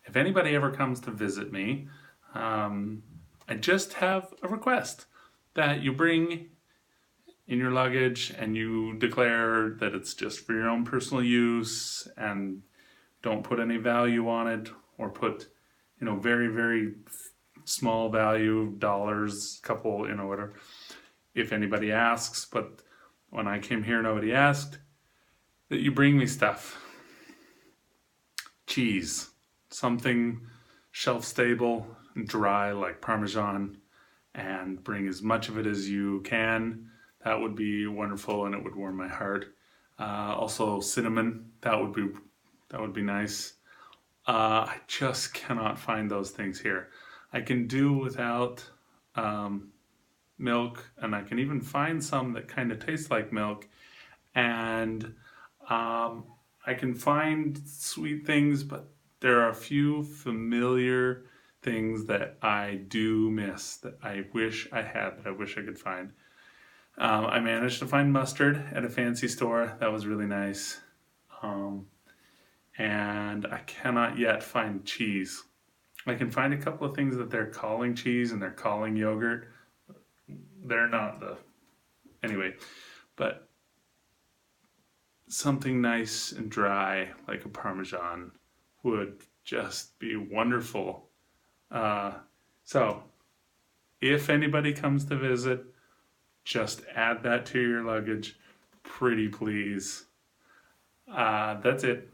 if anybody ever comes to visit me, I just have a request that you bring in your luggage and you declare that it's just for your own personal use and don't put any value on it or put, very, very small value, dollars, couple, whatever, if anybody asks. But when I came here, nobody asked. That you bring me stuff. Cheese. Something shelf stable and dry like Parmesan, and bring as much of it as you can. That would be wonderful and it would warm my heart. Also cinnamon, that would be nice. I just cannot find those things here. I can do without milk, and I can even find some that kind of taste like milk. And I can find sweet things, but there are a few familiar things that I do miss that I wish I had, that I wish I could find. I managed to find mustard at a fancy store. That was really nice. Um, and I cannot yet find cheese. I can find a couple of things that they're calling cheese and they're calling yogurt. They're not the. Anyway, but something nice and dry like a Parmesan would just be wonderful. Uh, so, if anybody comes to visit, just add that to your luggage. Pretty please. That's it.